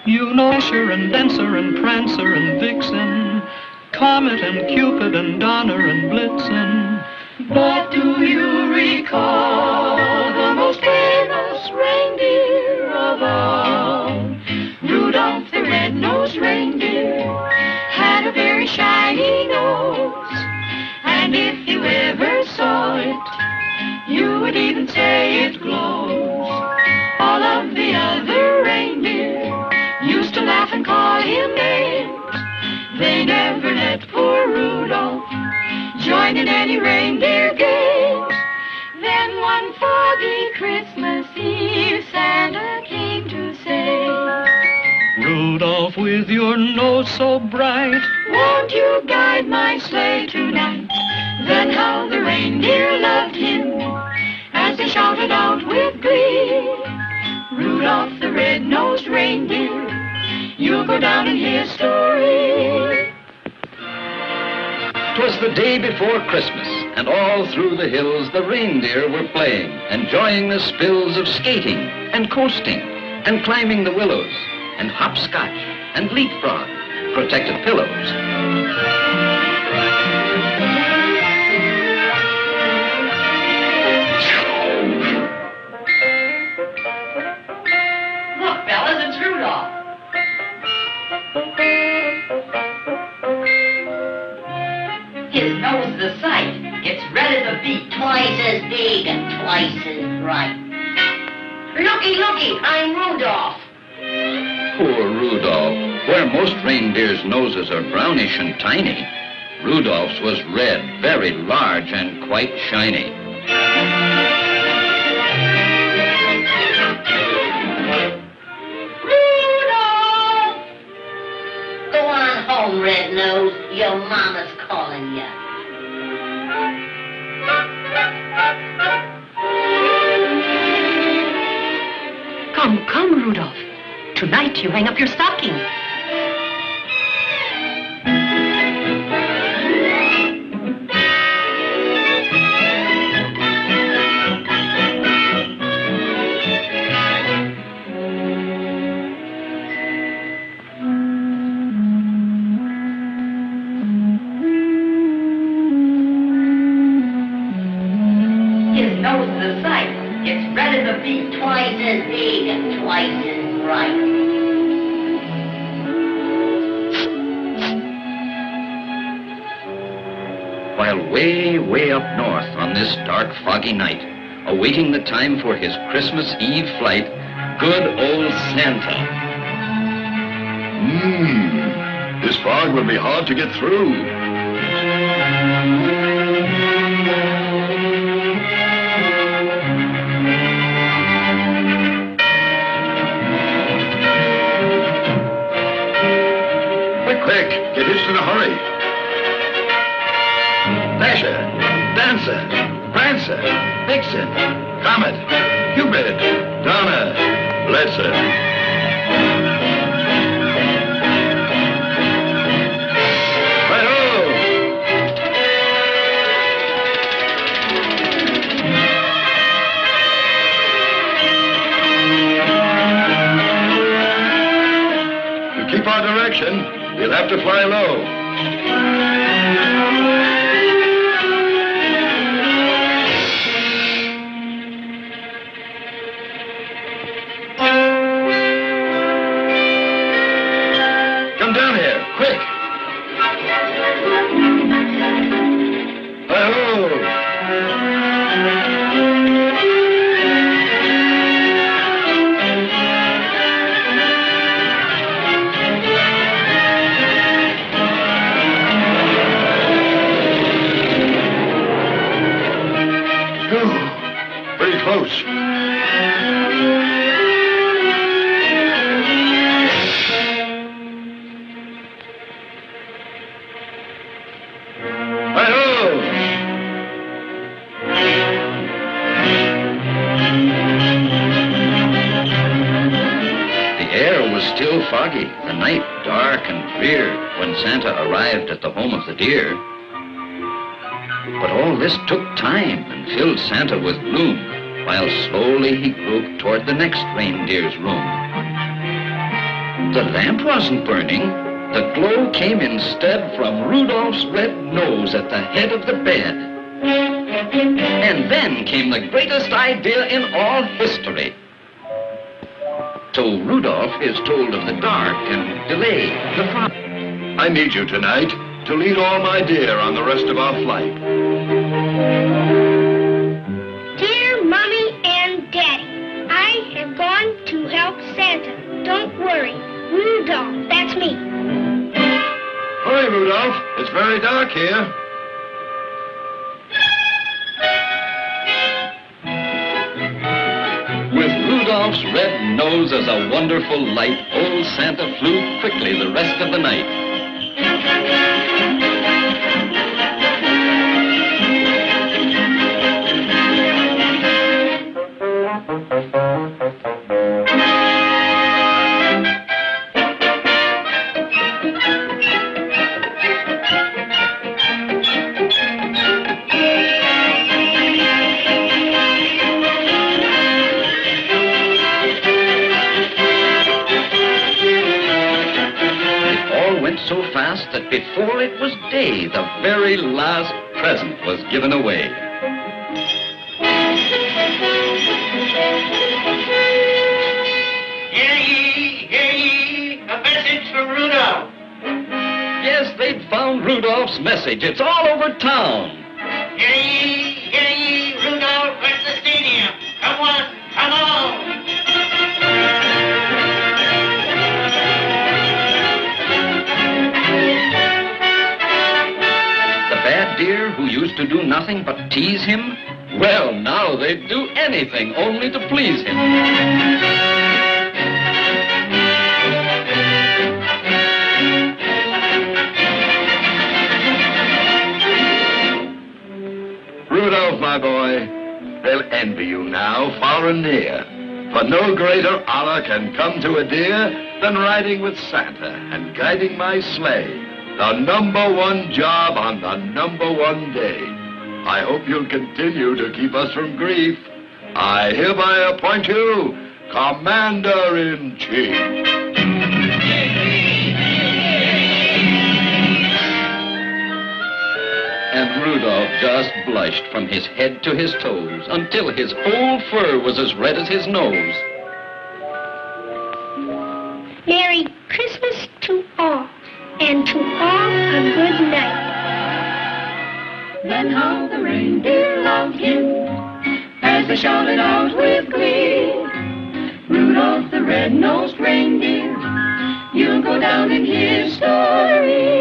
You know Dasher and Dancer and Prancer and Vixen, Comet and Cupid and Donner and Blitzen. But do you recall the most famous reindeer of all? Rudolph the Red-Nosed Reindeer had a very shiny nose, and if you ever saw it, you would even say it glows. All of the other reindeer used to laugh and call him names. They never let poor Rudolph join in any reindeer games. Then one foggy Christmas Eve, Santa came to say, Rudolph, with your nose so bright, won't you guide my sleigh tonight? Then how the reindeer loved him as they shouted out with glee, Rudolph the Red-Nosed Reindeer, you'll go down in history. 'Twas the day before Christmas, and all through the hills the reindeer were playing, enjoying the spills of skating and coasting and climbing the willows and hopscotch and leapfrog, protected pillows. Look, fellas, it's Rudolph. His nose is a sight. It's red as a beet. Twice as big and twice as bright. Looky, looky, I'm Rudolph. Poor Rudolph. Where most reindeers' noses are brownish and tiny, Rudolph's was red, very large and quite shiny. Rudolph! Go on home, Red Nose. Your mama's calling you. Come, come, Rudolph. Tonight you hang up your stocking. His nose is a sight. It's red as a beet. Twice as big and twice as bright. While way, way up north on this dark, foggy night, awaiting the time for his Christmas Eve flight, good old Santa. This fog will be hard to get through. Quick, get hitched in a hurry. Dasher, Dancer, Prancer, Vixen, Comet, Cupid, Donner, Blitzen. Right-o! To keep our direction, we'll have to fly low. Come down here, quick. Hi-ho! Pretty close. Hi-ho! The air was still foggy, the night dark and drear, when Santa arrived at the home of the deer. But all this took time and filled Santa with gloom, while slowly he groped toward the next reindeer's room. The lamp wasn't burning. The glow came instead from Rudolph's red nose at the head of the bed. And then came the greatest idea in all history. So Rudolph is told of the dark and delay the problem. I need you tonight to lead all my deer on the rest of our flight. Dear Mommy and Daddy, I have gone to help Santa. Don't worry. Rudolph, that's me. Hurry, Rudolph. It's very dark here. With Rudolph's red nose as a wonderful light, old Santa flew quickly the rest of the night. So fast that before it was day, the very last present was given away. Hear ye, a message from Rudolph. Yes, they'd found Rudolph's message. It's all over town. Hear ye, Rudolph at the stadium. Come on, come on. Deer who used to do nothing but tease him, well, now they'd do anything only to please him. Rudolph, my boy, they'll envy you now, far and near. For no greater honor can come to a deer than riding with Santa and guiding my sleigh. The #1 job on the #1 day. I hope you'll continue to keep us from grief. I hereby appoint you Commander-in-Chief. And Rudolph just blushed from his head to his toes until his whole fur was as red as his nose. Merry Christmas to all. And to all a good night. Then how the reindeer loved him as they shouted out with glee. Rudolph the red-nosed reindeer, you'll go down in history.